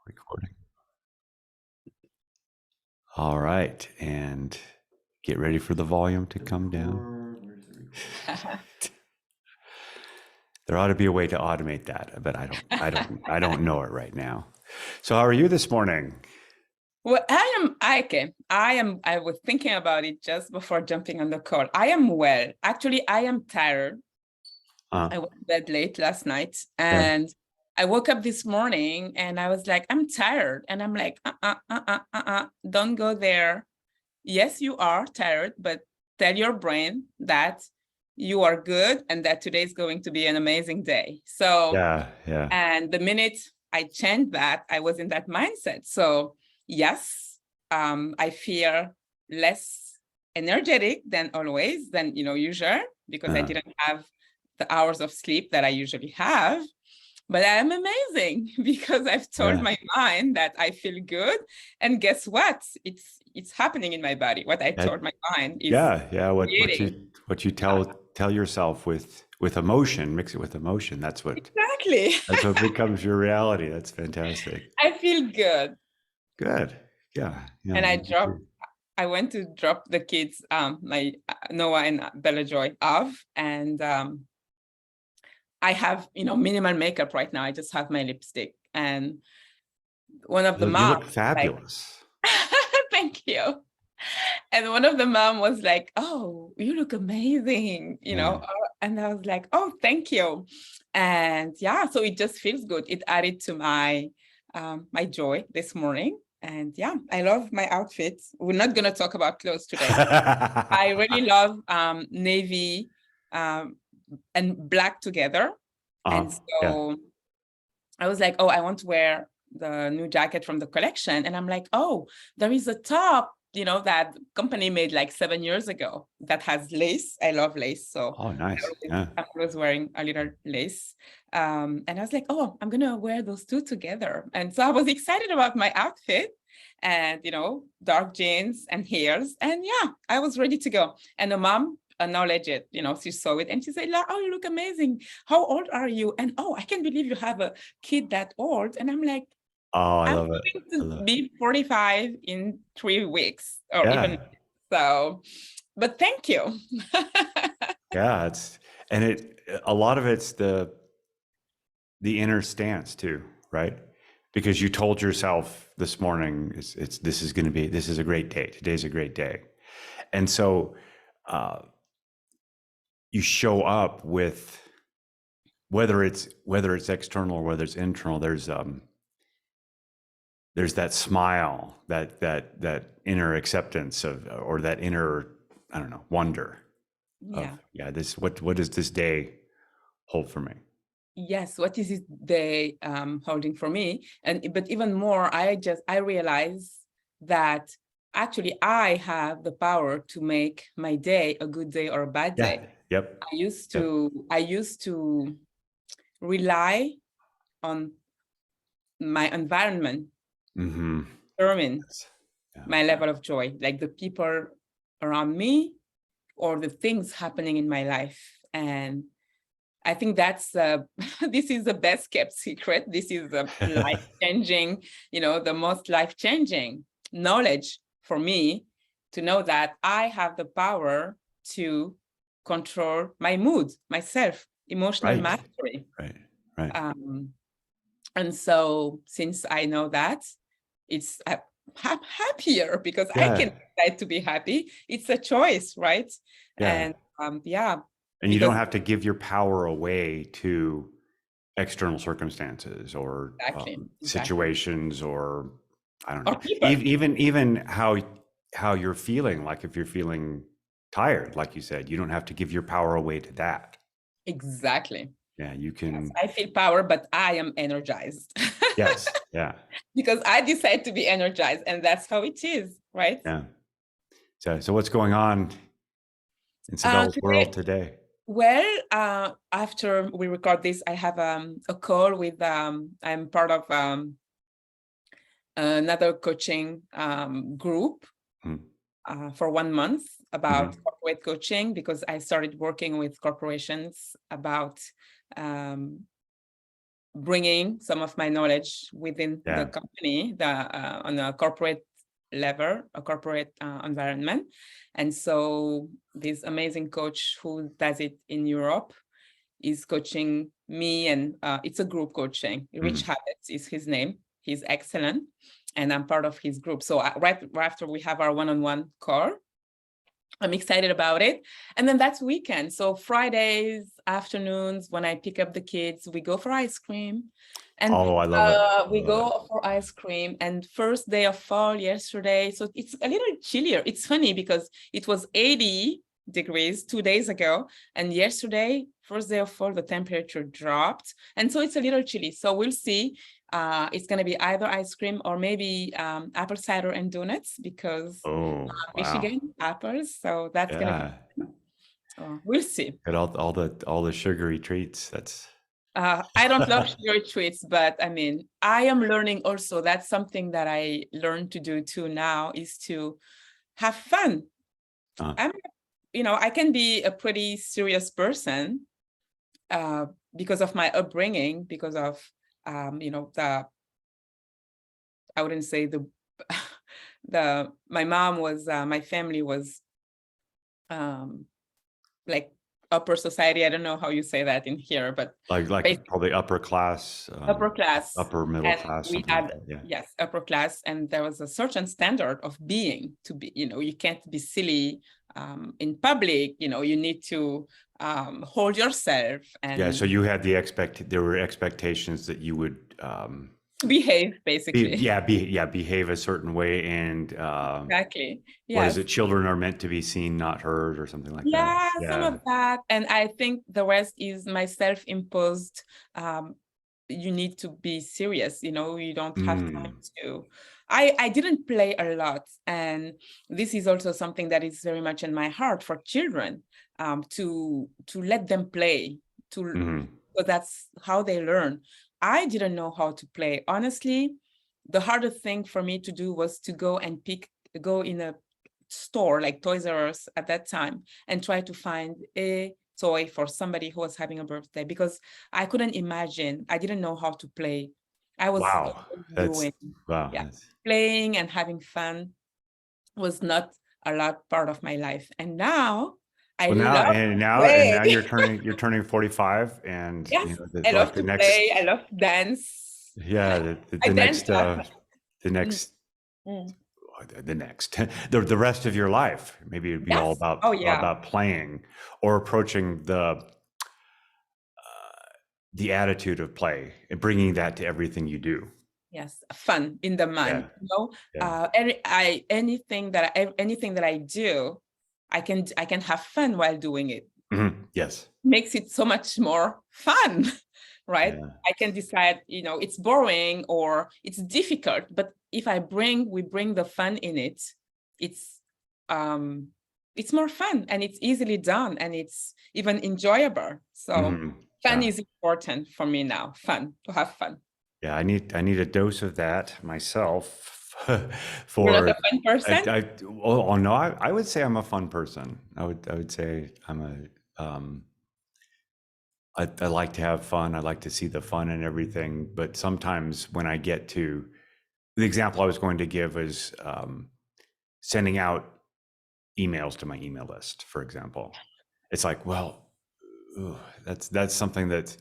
Recording. All right, and get ready for the volume to come down. There ought to be a way to automate that, but I don't know it right now. So how are you this morning? Well, I am Ike. I was thinking about it just before jumping on the call. I am well. Actually, I am tired. I went to bed late last night and I woke up this morning and I was like, I'm tired. And I'm like, don't go there. Yes, you are tired, but tell your brain that you are good and that today is going to be an amazing day. So, and the minute I changed that, I was in that mindset. So yes, I feel less energetic than always, than usual, because I didn't have the hours of sleep that I usually have. But I am amazing because I've told my mind that I feel good, and guess what? It's happening in my body. What I told my mind is what you tell yourself with emotion, mix it with emotion. That's what becomes your reality. That's fantastic. I feel good. Good. Yeah. And I went to drop the kids, my Noah and Bella Joy off, and I have, minimal makeup right now. I just have my lipstick, and one of the moms, you look fabulous. Thank you. And one of the mom was like, "Oh, you look amazing," and I was like, "Oh, thank you." And yeah, so it just feels good. It added to my my joy this morning. And yeah, I love my outfits. We're not going to talk about clothes today. I really love navy and black together. And so I was like, oh, I want to wear the new jacket from the collection. And I'm like, oh, there is a top, that company made like 7 years ago that has lace. I love lace. So nice. I was wearing a little lace. And I was like, oh, I'm going to wear those two together. And so I was excited about my outfit and, dark jeans and heels. And yeah, I was ready to go. And the mom acknowledged it, she saw it and she said, oh, you look amazing. How old are you? And oh, I can't believe you have a kid that old. And I'm like, oh, I love it. I'm going to be 45 in 3 weeks or even so. But thank you. Yeah, a lot of it's the inner stance too, right? Because you told yourself this morning, this is a great day. Today's a great day. And so you show up with, whether it's external or whether it's internal, there's that smile, that inner acceptance or that inner, I don't know, wonder of, what does this day hold for me? Yes, what is this day holding for me? But even more, I realize that actually I have the power to make my day a good day or a bad day. Yep. I used to rely on my environment determine my level of joy, like the people around me or the things happening in my life. And I think that's this is the best kept secret. This is the life-changing, the most life-changing knowledge for me, to know that I have the power to control my mood, myself, emotional mastery. Right. And so since I know that, it's I'm happier because I can decide to be happy. It's a choice, right? And and you don't have to give your power away to external circumstances or situations, or I don't know, even how you're feeling. Like if you're feeling tired, like you said, you don't have to give your power away to that. Exactly. Yeah, you can. Yes, I feel power, but I am energized. Yes. Yeah. Because I decide to be energized, and that's how it is, right? Yeah. So what's going on in Sabelle's world today? Well, after we record this, I have a call with, I'm part of another coaching group for 1 month about corporate coaching, because I started working with corporations about bringing some of my knowledge within the company, on a corporate level, a corporate environment. And so this amazing coach who does it in Europe is coaching me, and it's a group coaching. Rich Habits is his name. He's excellent, and I'm part of his group. So right after we have our one-on-one call, I'm excited about it. And then that's weekend. So Fridays afternoons, when I pick up the kids, we go for ice cream. And I love it. We go for ice cream. And first day of fall yesterday, so it's a little chillier. It's funny because it was 80 degrees 2 days ago, and yesterday, first day of fall, the temperature dropped, and so it's a little chilly. So we'll see. It's going to be either ice cream or maybe apple cider and donuts, because Michigan apples. So that's going to be, we'll see. And all the sugary treats. That's I don't love sugary treats, but I mean, I am learning also. That's something that I learned to do too now, is to have fun. I can be a pretty serious person because of my upbringing, because of I wouldn't say my mom was, my family was like upper society. I don't know how you say that in here, but like probably upper class, upper middle class. We had yes, upper class, and there was a certain standard of being to be. You can't be silly in public. You need to hold yourself. And so you had there were expectations that you would behave, basically. Behave a certain way, and exactly. Yes. What is it? Children are meant to be seen, not heard, or something like that. Yeah, some of that. And I think the rest is my self-imposed. You need to be serious. You don't have time to. I didn't play a lot, and this is also something that is very much in my heart for children. To let them play, because that's how they learn. I didn't know how to play. Honestly, the hardest thing for me to do was to go in a store like Toys R Us at that time and try to find a toy for somebody who was having a birthday, because I couldn't imagine. I didn't know how to play. I was playing and having fun was not a lot part of my life. And now now you're turning 45 and yes, I love to play. I love to dance. Yeah, the rest of your life, maybe it'd be all about playing or approaching the attitude of play and bringing that to everything you do. Yes, fun in the mind. Anything that I do, I can have fun while doing it. Yes. Makes it so much more fun, right? Yeah. I can decide, it's boring or it's difficult, but if we bring the fun in it, it's more fun, and it's easily done, and it's even enjoyable. So fun is important for me now. To have fun. Yeah, I need a dose of that myself. You're not a fun person? No, I would say I'm a fun person. I would say I'm I like to have fun. I like to see the fun in everything. But sometimes when I get to the example I was going to give is sending out emails to my email list, for example. It's like, well, that's something that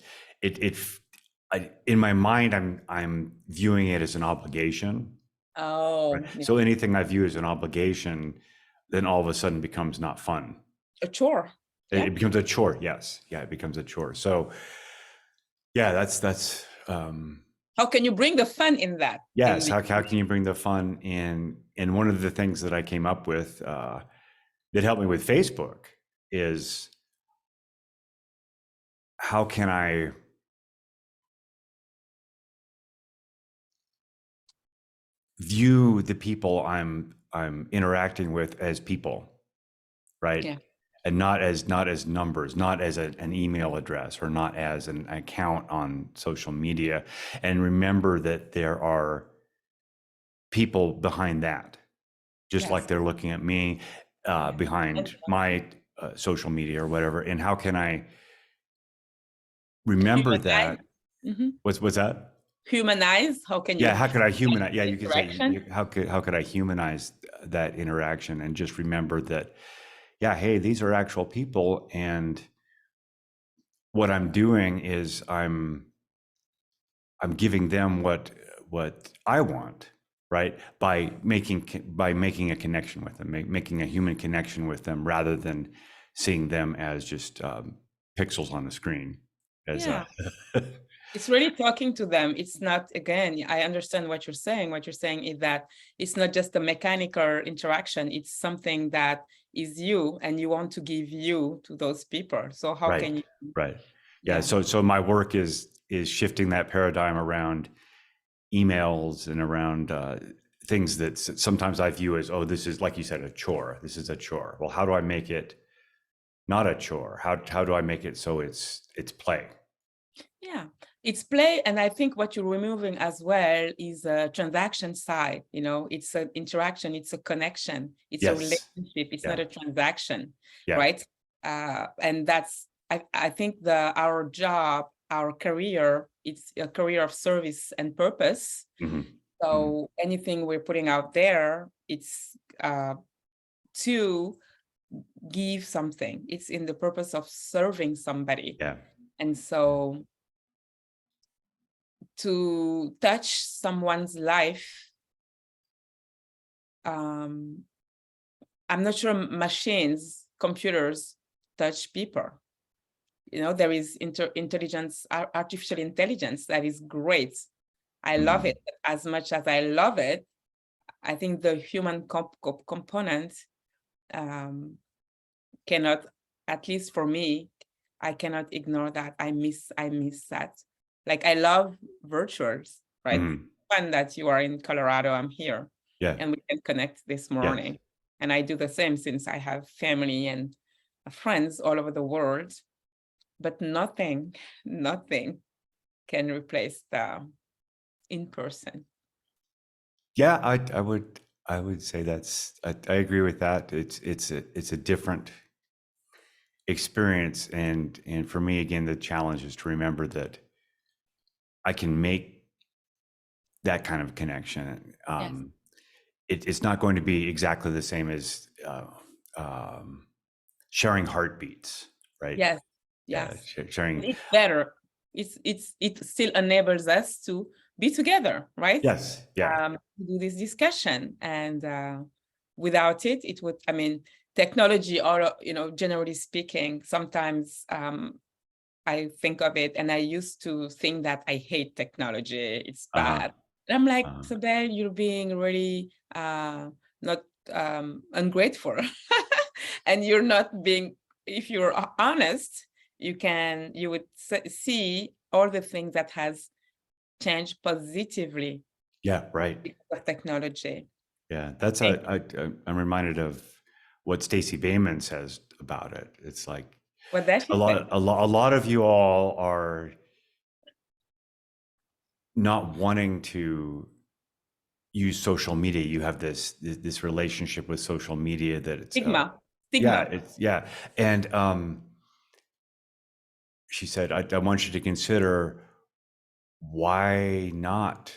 in my mind, I'm viewing it as an obligation. Oh, right? So anything I view as an obligation, then all of a sudden becomes not fun. A chore. It becomes a chore. Yes. Yeah. It becomes a chore. So yeah, that's, how can you bring the fun in that? Yes. How can you bring the fun in? And one of the things that I came up with, that helped me with Facebook is, how can I view the people I'm interacting with as people, right? Yeah. And not as numbers, not as an email address, or not as an account on social media. And remember that there are people behind that, just like they're looking at me behind my social media or whatever. And how can I remember that? What's that? Humanize. How can you? Yeah, how could I humanize? Yeah, you could say Interaction. how could I humanize that interaction and just remember that, yeah, hey, these are actual people, and what I'm doing is I'm giving them what I want, right? By making a connection with them, making a human connection with them, rather than seeing them as just pixels on the screen. As Yeah. a It's really talking to them. It's not, again, I understand what you're saying. What you're saying is that it's not just a mechanical interaction. It's something that is you, and you want to give you to those people. So how can right, you? right, yeah. Yeah. So my work is shifting that paradigm around emails and around things that sometimes I view as, oh, this is, like you said, a chore. This is a chore. Well, how do I make it not a chore? How do I make it so it's play? Yeah, it's play. And I think what you're removing as well is a transaction side. It's an interaction, it's a connection, it's a Yes. relationship, it's Yeah. not a transaction, Yeah. right? And that's, I think our job, our career, it's a career of service and purpose. Mm-hmm. Mm-hmm. So anything we're putting out there, it's to give something. It's in the purpose of serving somebody. Yeah. And so to touch someone's life, I'm not sure machines, computers touch people. There is intelligence, artificial intelligence that is great. I love Mm-hmm. it. As much as I love it, I think the human component cannot, at least for me, I cannot ignore that. I miss that. Like, I love virtuals, right? Mm-hmm. Fun that you are in Colorado, I'm here, Yeah. and we can connect this Yes. morning. And I do the same, since I have family and friends all over the world, but nothing can replace the in person. Yeah. I would say I agree with that. It's a different experience, and for me, again, the challenge is to remember that I can make that kind of connection. Yes. It's not going to be exactly the same as sharing heartbeats, right? Yes. Yeah, Yes. sharing. It's better. It still enables us to be together, right? Yes, yeah, To do this discussion. And without it, it would, technology, or, generally speaking, sometimes I think of it, and I used to think that I hate technology, it's uh-huh, bad. And I'm like, uh-huh. Sabelle, you're being really not ungrateful. And you're not being, if you're honest, you would see all the things that has changed positively Yeah, right. because of technology. Yeah, that's I'm reminded of what Stacey Bayman says about it. It's like What does she say? a lot of you all are not wanting to use social media. You have this relationship with social media that it's Stigma. yeah, Stigma. it's yeah. And she said, I want you to consider, why not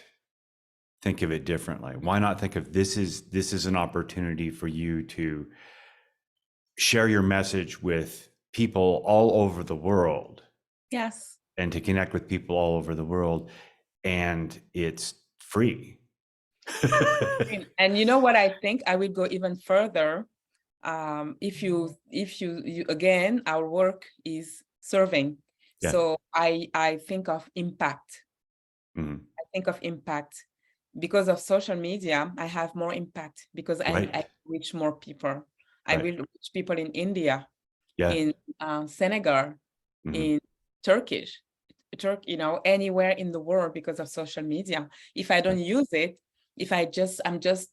think of it differently? Why not think of this is an opportunity for you to share your message with people all over the world, Yes. and to connect with people all over the world, and it's free. And you know what I think? I will go even further. If you again, our work is serving. Yeah. So I think of impact. Mhm. I think of impact. Because of social media, I have more impact, because I Right. reach more people. I Right. will reach people in India, Yeah. in Senegal, Mhm. in Turkish, anywhere in the world, because of social media. If I Yeah. don't use it, if I'm just,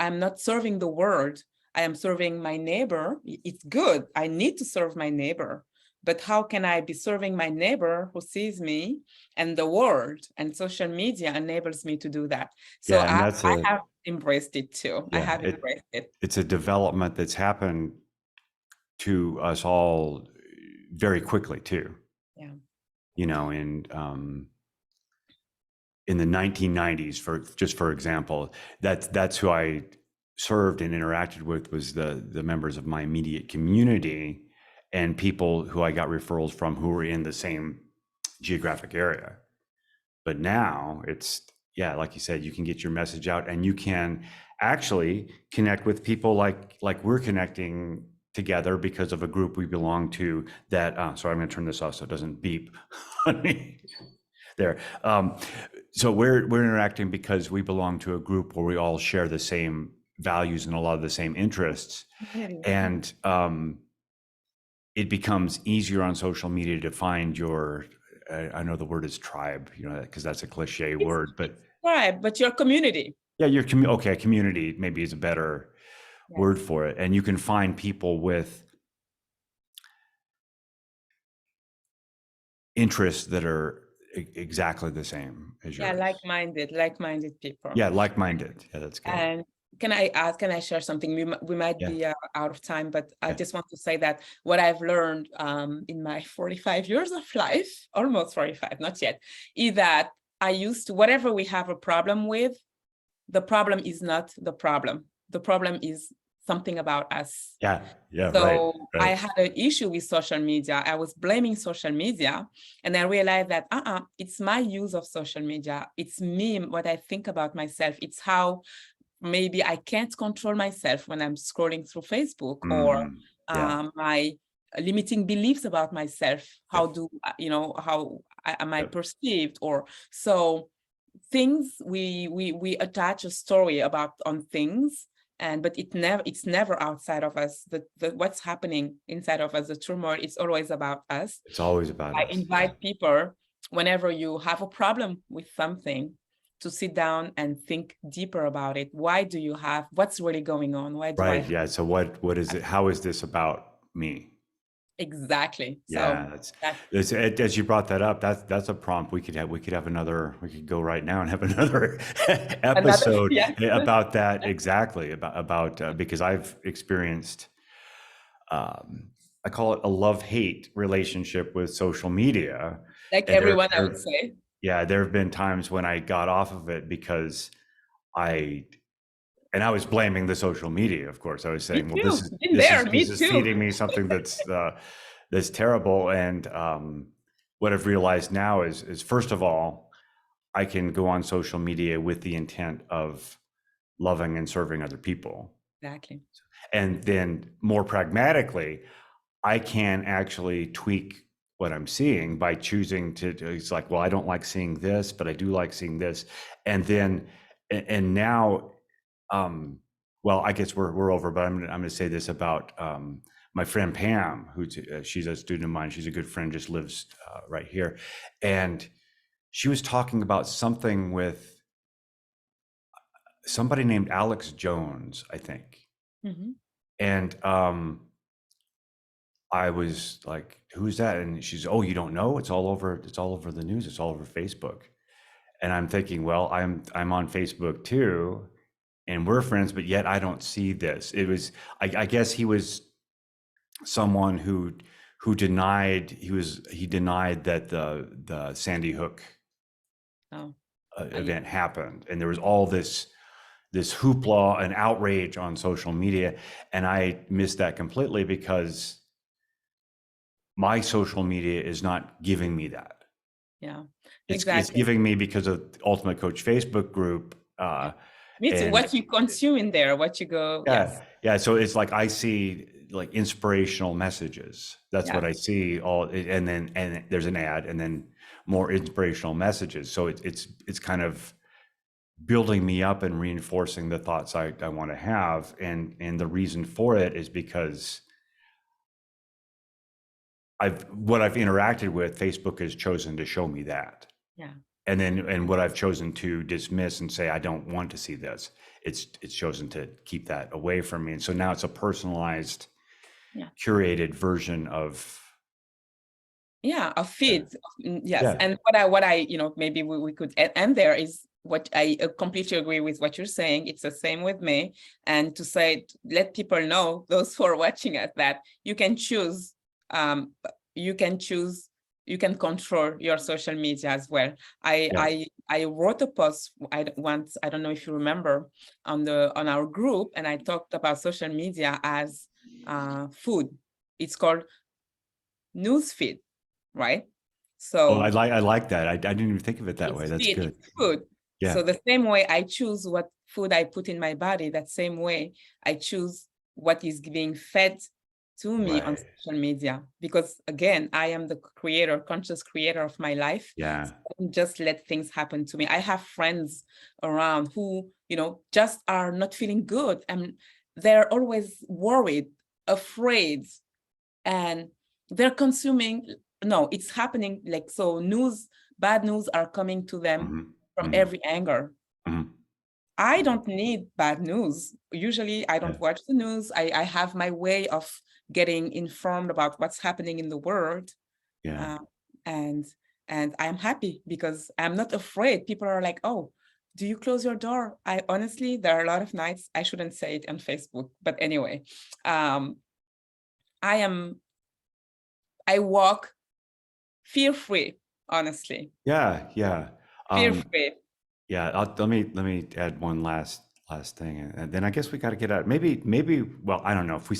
I'm not serving the world, I am serving my neighbor. It's good. I need to serve my neighbor. But how can I be serving my neighbor who sees me, and the world? And social media enables me to do that. So Yeah, and I that's have embraced it too. I yeah, have embraced it. it's a development that's happened to us all very quickly too. Yeah. And in the 1990s, for example, that's who I served and interacted with, was the members of my immediate community and people who I got referrals from who were in the same geographic area. But now it's, yeah, like you said, you can get your message out, and you can actually connect with people like we're connecting together because of a group we belong to that, sorry, I'm going to turn this off so it doesn't beep on me there. So we're interacting because we belong to a group where we all share the same values and a lot of the same interests. And it becomes easier on social media to find your, I know the word is tribe, because that's a cliche word, but tribe, but your community. Yeah, okay, community maybe is a better word for it. And you can find people with interests that are exactly the same as yours. Yeah, like-minded people. Yeah, like-minded. Yeah, that's good. And can I share something? We might be out of time, but I just want to say that what I've learned in my 45 years of life, almost 45, not yet, is that I used to, whatever we have a problem with, the problem is not the problem. The problem is something about us. Yeah, so right. I had an issue with social media. I was blaming social media, and I realized that it's my use of social media. It's me, what I think about myself. It's how maybe I can't control myself when I'm scrolling through Facebook, or my limiting beliefs about myself. How am I perceived? Or so things we attach a story about on things, but it's never outside of us. The what's happening inside of us, the turmoil, it's always about us. It's always about us. I invite people, whenever you have a problem with something, to sit down and think deeper about it. What's really going on? Why do Right. Yeah. So what is it? How is this about me? Exactly. Yeah. So as you brought that up, that's a prompt we could have another. We could go right now and have another episode about that. Exactly about because I've experienced. I call it a love-hate relationship with social media. Like everyone, I would say. Yeah, there have been times when I got off of it because I was blaming the social media, of course. I was saying, well, this is feeding me something that's terrible. And what I've realized now is first of all, I can go on social media with the intent of loving and serving other people. Exactly. And then more pragmatically, I can actually tweak what I'm seeing by choosing to, it's like, well, I don't like seeing this, but I do like seeing this. And then, and now, well, I guess we're over, but I'm going to say this about my friend Pam, she's a student of mine. She's a good friend, just lives right here. And she was talking about something with somebody named Alex Jones, I think. Mm-hmm. And I was like, who's that? And she's, oh, you don't know? It's all over the news. It's all over Facebook. And I'm thinking, well, I'm on Facebook too, and we're friends, but yet I don't see this. It was, I guess he was someone who denied, he denied that the Sandy Hook event happened. And there was all this hoopla and outrage on social media. And I missed that completely because my social media is not giving me that. Yeah, exactly. It's giving me because of Ultimate Coach Facebook group. Me too. What you consume in there, what you go. Yeah. So it's like I see like inspirational messages. That's what I see. And then there's an ad, and then more inspirational messages. So it's kind of building me up and reinforcing the thoughts I want to have. And the reason for it is because what I've interacted with, Facebook has chosen to show me that. Yeah. And what I've chosen to dismiss and say, I don't want to see this, it's chosen to keep that away from me. And so now it's a personalized, curated version of. Yeah, a feed. Yes. Yeah. And what I maybe we could end there is what I completely agree with what you're saying. It's the same with me. And to say, let people know, those who are watching us, that you can choose you can control your social media as well. I wrote a post once, I don't know if you remember, on our group, and I talked about social media as food. It's called news feed, right? So I like that. I didn't even think of it that way. That's good. It's food. Yeah. So the same way I choose what food I put in my body, that same way I choose what is being fed to me on social media. Because again, I am the conscious creator of my life. Yeah. So I don't just let things happen to me. I have friends around who, just are not feeling good, and they're always worried, afraid, and they're consuming. No, it's happening like so. Bad news are coming to them from every angle. I don't need bad news. Usually I don't watch the news. I have my way of getting informed about what's happening in the world. And I'm happy because I'm not afraid. People are like, oh, do you close your door? I honestly, there are a lot of nights, I shouldn't say it on Facebook, but anyway, I walk fear-free, honestly. Yeah. Fear-free. Yeah. Let me add one last thing, and then I guess we got to get out. Maybe. Well, I don't know. If we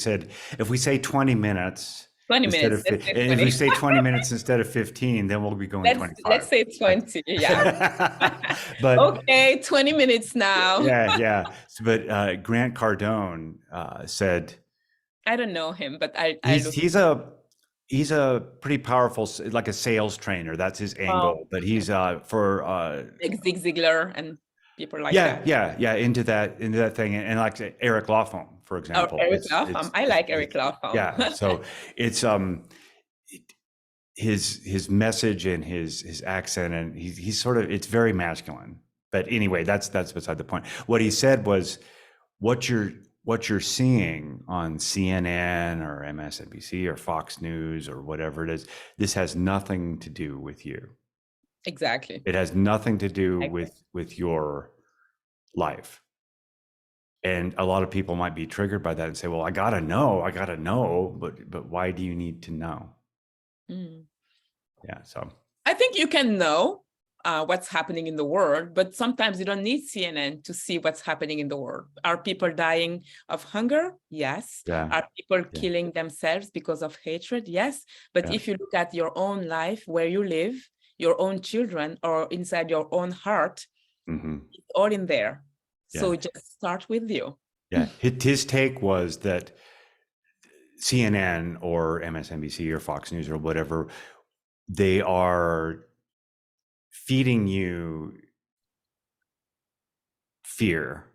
say 20 minutes. 20 instead minutes. Of, and if we say 20 minutes instead of 15, then we'll be going 25. Let's say 20. Yeah. But okay, 20 minutes now. Yeah. But Grant Cardone said, I don't know him, but he's a pretty powerful, like a sales trainer. That's his angle. But he's for like Zig Ziglar and people like that. Yeah, into that thing, and like Eric Lofholm, for example. Eric Lofholm. I like Eric Lofholm. Yeah, so it's his message and his accent, and he's sort of, it's very masculine. But anyway, that's beside the point. What he said was, what you're seeing on CNN or MSNBC or Fox News or whatever it is, this has nothing to do with you. Exactly. It has nothing to do with your life. And a lot of people might be triggered by that and say, well, I gotta know, but why do you need to know? Yeah, so I think you can know what's happening in the world, but sometimes you don't need CNN to see what's happening in the world. Are people dying of hunger? Yes. Are people killing themselves because of hatred? Yes. But if you look at your own life, where you live, your own children, or inside your own heart, it's all in there. So just start with you. Yeah, his take was that CNN or MSNBC or Fox News or whatever, they are feeding you fear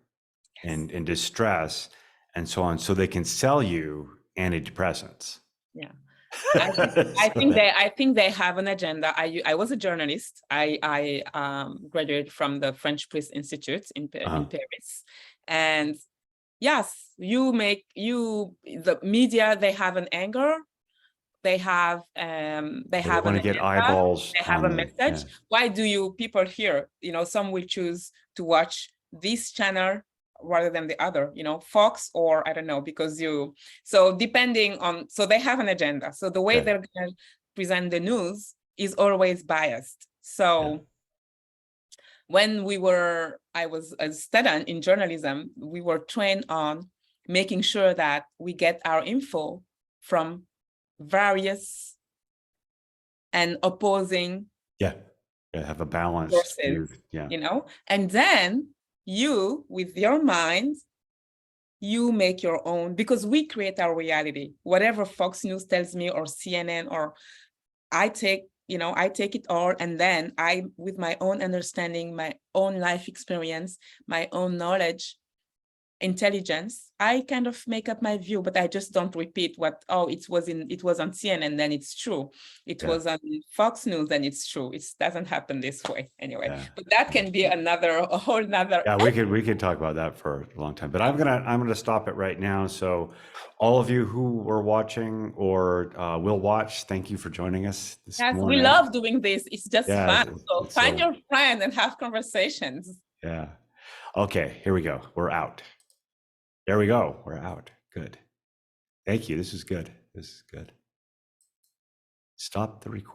and distress and so on, so they can sell you antidepressants. Yeah. I think they have an agenda. I was a journalist. I graduated from the French Press Institute in Paris, and yes, the media, they have an anger. They have they want to get eyeballs. They have a message. Why do people here? Some will choose to watch this channel rather than the other, Fox, or I don't know, because so depending on, so they have an agenda. So the way they're going to present the news is always biased. So when I was a student in journalism, we were trained on making sure that we get our info from various and opposing have a balance sources, and then you, with your mind, you make your own, because we create our reality. Whatever Fox News tells me, or CNN, or I take it all, and then with my own understanding, my own life experience, my own knowledge, intelligence, I kind of make up my view, but I just don't repeat it was on CNN, then it's true. It was on Fox News, then it's true. It doesn't happen this way anyway. But that can be a whole nother. Yeah, we could talk about that for a long time. But I'm gonna stop it right now. So, all of you who were watching or will watch, thank you for joining us this morning. We love doing this. It's just fun. So find your friend and have conversations. Yeah. Okay, here we go. We're out. There we go. We're out. Good. Thank you. This is good. Stop the recording.